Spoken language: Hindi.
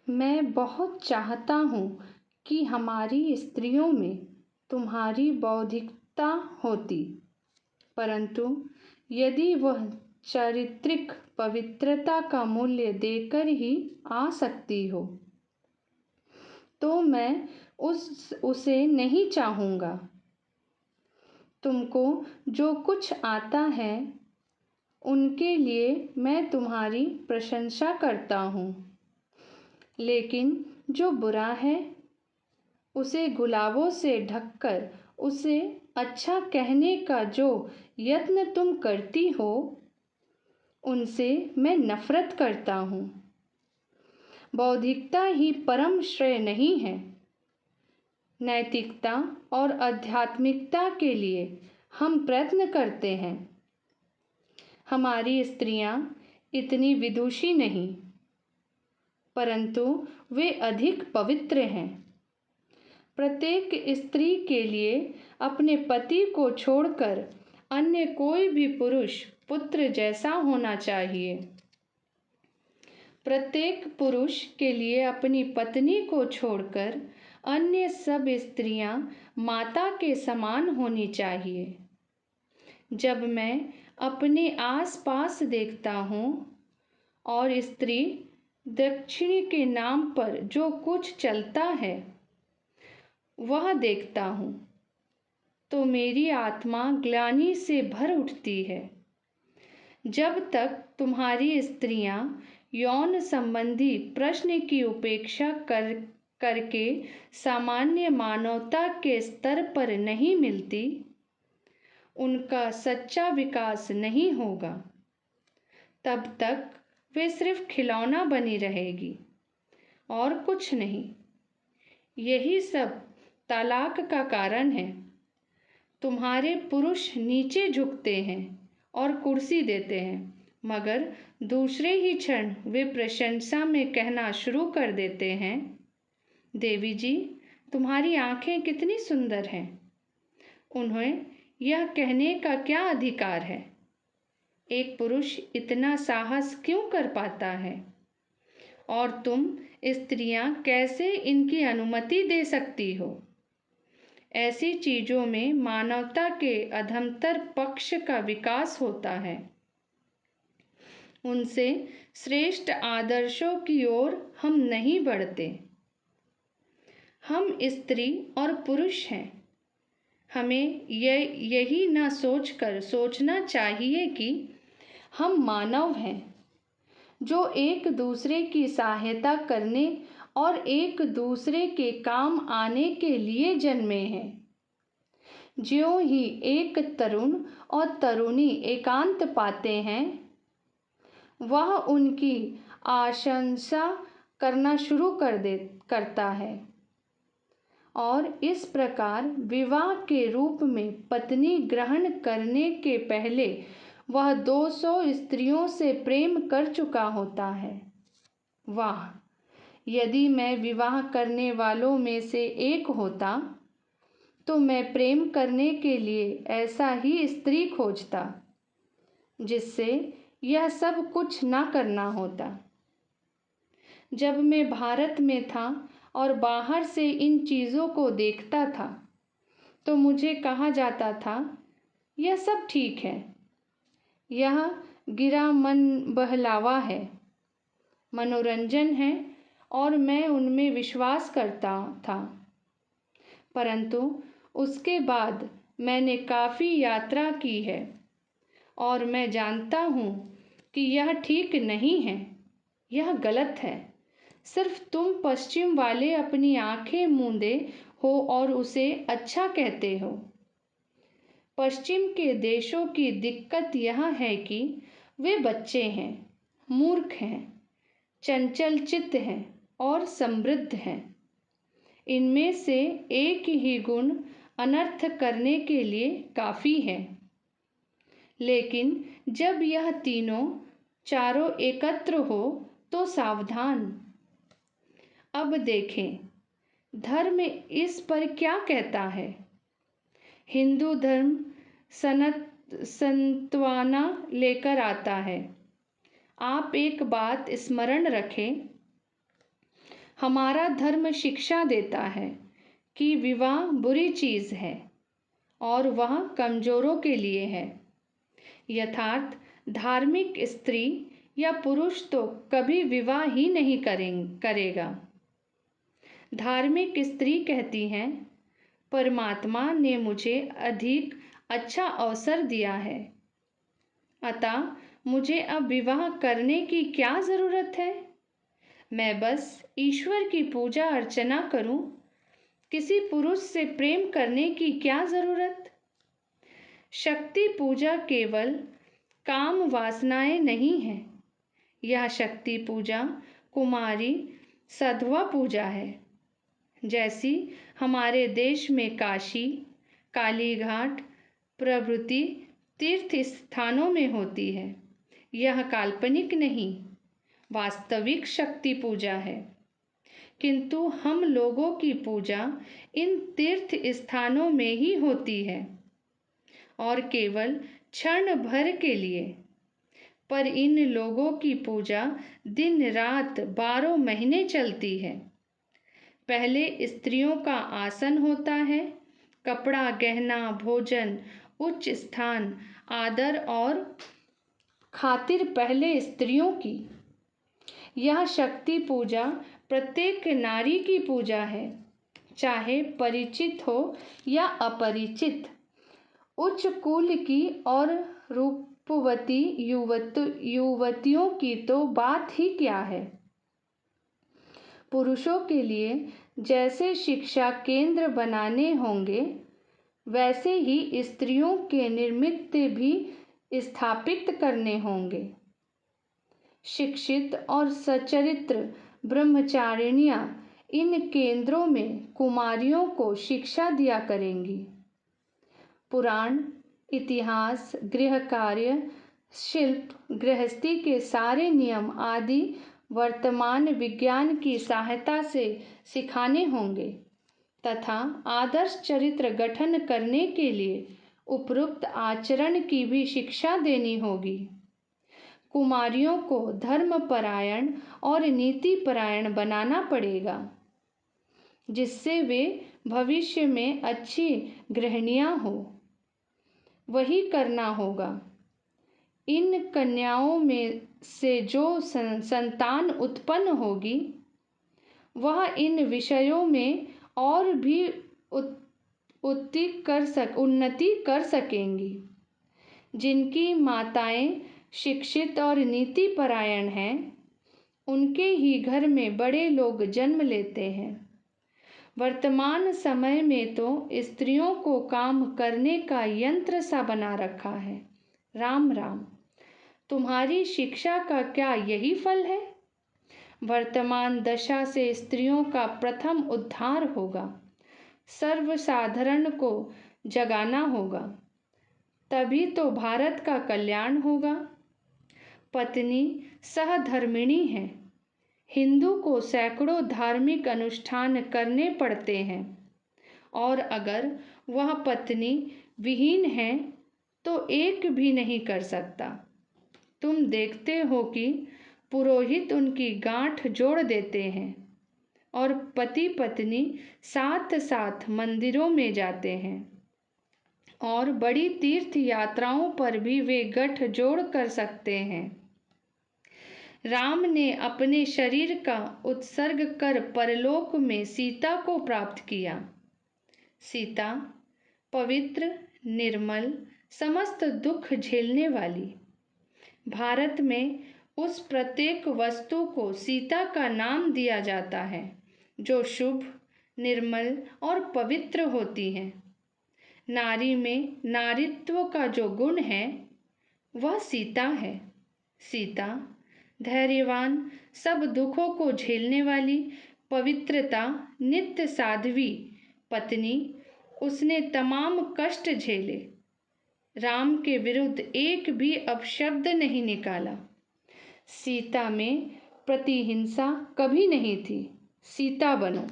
मैं बहुत चाहता हूँ कि हमारी स्त्रियों में तुम्हारी बौद्धिकता होती, परंतु यदि वह चारित्रिक पवित्रता का मूल्य देकर ही आ सकती हो, तो मैं उसे नहीं चाहूँगा। तुमको जो कुछ आता है उनके लिए मैं तुम्हारी प्रशंसा करता हूँ, लेकिन जो बुरा है उसे गुलाबों से ढककर उसे अच्छा कहने का जो यत्न तुम करती हो, उनसे मैं नफरत करता हूँ। बौद्धिकता ही परम श्रेय नहीं है। नैतिकता और आध्यात्मिकता के लिए हम प्रयत्न करते हैं। हमारी स्त्रियां इतनी विदुषी नहीं, परंतु वे अधिक पवित्र हैं। प्रत्येक स्त्री के लिए अपने पति को छोड़कर अन्य कोई भी पुरुष पुत्र जैसा होना चाहिए। प्रत्येक पुरुष के लिए अपनी पत्नी को छोड़कर अन्य सब स्त्रियां माता के समान होनी चाहिए। जब मैं अपने आसपास देखता हूँ और स्त्री दक्षिणी के नाम पर जो कुछ चलता है वह देखता हूँ, तो मेरी आत्मा ग्लानि से भर उठती है। जब तक तुम्हारी स्त्रियां यौन संबंधी प्रश्न की उपेक्षा करके सामान्य मानवता के स्तर पर नहीं मिलती, उनका सच्चा विकास नहीं होगा। तब तक वे सिर्फ खिलौना बनी रहेगी और कुछ नहीं। यही सब तलाक का कारण है। तुम्हारे पुरुष नीचे झुकते हैं और कुर्सी देते हैं, मगर दूसरे ही क्षण वे प्रशंसा में कहना शुरू कर देते हैं, देवी जी, तुम्हारी आंखें कितनी सुंदर हैं। उन्हें यह कहने का क्या अधिकार है? एक पुरुष इतना साहस क्यों कर पाता है? और तुम स्त्रियां कैसे इनकी अनुमति दे सकती हो? ऐसी चीजों में मानवता के अधमतर पक्ष का विकास होता है। उनसे श्रेष्ठ आदर्शों की ओर हम नहीं बढ़ते। हम स्त्री और पुरुष हैं। हमें यही न सोचकर सोचना चाहिए कि हम मानव हैं, जो एक दूसरे की सहायता करने और एक दूसरे के काम आने के लिए जन्मे हैं। ज्यों ही एक तरुण और तरुणी एकांत पाते हैं, वह उनकी आशंसा करना शुरू करता है और इस प्रकार विवाह के रूप में पत्नी ग्रहण करने के पहले वह 200 स्त्रियों से प्रेम कर चुका होता है। वाह, यदि मैं विवाह करने वालों में से एक होता, तो मैं प्रेम करने के लिए ऐसा ही स्त्री खोजता जिससे यह सब कुछ ना करना होता। जब मैं भारत में था और बाहर से इन चीज़ों को देखता था, तो मुझे कहा जाता था, यह सब ठीक है, यह गिरा मन बहलावा है, मनोरंजन है और मैं उनमें विश्वास करता था। परंतु उसके बाद मैंने काफ़ी यात्रा की है और मैं जानता हूँ कि यह ठीक नहीं है, यह गलत है। सिर्फ तुम पश्चिम वाले अपनी आंखें मूंदे हो और उसे अच्छा कहते हो। पश्चिम के देशों की दिक्कत यह है कि वे बच्चे हैं, मूर्ख हैं, चंचल चित्त हैं और समृद्ध हैं। इनमें से एक ही गुण अनर्थ करने के लिए काफ़ी है। लेकिन जब यह चारों एकत्र हो तो सावधान। अब देखें, धर्म इस पर क्या कहता है। हिंदू धर्म संत्वना लेकर आता है। आप एक बात स्मरण रखें, हमारा धर्म शिक्षा देता है कि विवाह बुरी चीज़ है और वह कमज़ोरों के लिए है। यथार्थ धार्मिक स्त्री या पुरुष तो कभी विवाह ही नहीं करेगा। धार्मिक स्त्री कहती हैं, परमात्मा ने मुझे अधिक अच्छा अवसर दिया है, अतः मुझे अब विवाह करने की क्या ज़रूरत है। मैं बस ईश्वर की पूजा अर्चना करूं, किसी पुरुष से प्रेम करने की क्या ज़रूरत। शक्ति पूजा केवल काम वासनाएं नहीं है, यह शक्ति पूजा कुमारी सधवा पूजा है, जैसी हमारे देश में काशी, कालीघाट प्रभृति तीर्थ स्थानों में होती है। यह काल्पनिक नहीं, वास्तविक शक्ति पूजा है। किंतु हम लोगों की पूजा इन तीर्थ स्थानों में ही होती है और केवल क्षण भर के लिए, पर इन लोगों की पूजा दिन रात 12 महीने चलती है। पहले स्त्रियों का आसन होता है, कपड़ा, गहना, भोजन, उच्च स्थान, आदर और खातिर पहले स्त्रियों की। यह शक्ति पूजा प्रत्येक नारी की पूजा है, चाहे परिचित हो या अपरिचित, उच्च कुल की और रूपवती युवतियों की तो बात ही क्या है। पुरुषों के लिए जैसे शिक्षा केंद्र बनाने होंगे, वैसे ही स्त्रियों के निर्मित्य भी स्थापित करने होंगे। शिक्षित और सचरित्र ब्रह्मचारिणियां इन केंद्रों में कुमारियों को शिक्षा दिया करेंगी। पुराण, इतिहास, गृह कार्य, शिल्प, गृहस्थी के सारे नियम आदि वर्तमान विज्ञान की सहायता से सिखाने होंगे तथा आदर्श चरित्र गठन करने के लिए उपयुक्त आचरण की भी शिक्षा देनी होगी। कुमारियों को धर्मपरायण और नीतिपरायण बनाना पड़ेगा, जिससे वे भविष्य में अच्छी गृहिणियां हो। वही करना होगा। इन कन्याओं में से जो संतान उत्पन्न होगी, वह इन विषयों में और भी उन्नति कर सकेंगी। जिनकी माताएं शिक्षित और नीतिपरायण हैं, उनके ही घर में बड़े लोग जन्म लेते हैं। वर्तमान समय में तो स्त्रियों को काम करने का यंत्र सा बना रखा है। राम राम। तुम्हारी शिक्षा का क्या यही फल है? वर्तमान दशा से स्त्रियों का प्रथम उद्धार होगा। सर्वसाधारण को जगाना होगा, तभी तो भारत का कल्याण होगा। पत्नी सहधर्मिणी है। हिंदू को सैकड़ों धार्मिक अनुष्ठान करने पड़ते हैं और अगर वह पत्नी विहीन है तो एक भी नहीं कर सकता। तुम देखते हो कि पुरोहित उनकी गांठ जोड़ देते हैं और पति पत्नी साथ साथ मंदिरों में जाते हैं और बड़ी तीर्थ यात्राओं पर भी वे गठजोड़ कर सकते हैं। राम ने अपने शरीर का उत्सर्ग कर परलोक में सीता को प्राप्त किया। सीता पवित्र, निर्मल, समस्त दुख झेलने वाली। भारत में उस प्रत्येक वस्तु को सीता का नाम दिया जाता है जो शुभ, निर्मल और पवित्र होती है। नारी में नारित्व का जो गुण है वह सीता है। सीता धैर्यवान, सब दुखों को झेलने वाली, पवित्रता, नित्य साध्वी पत्नी। उसने तमाम कष्ट झेले, राम के विरुद्ध एक भी अपशब्द नहीं निकाला। सीता में प्रतिहिंसा कभी नहीं थी। सीता बनो।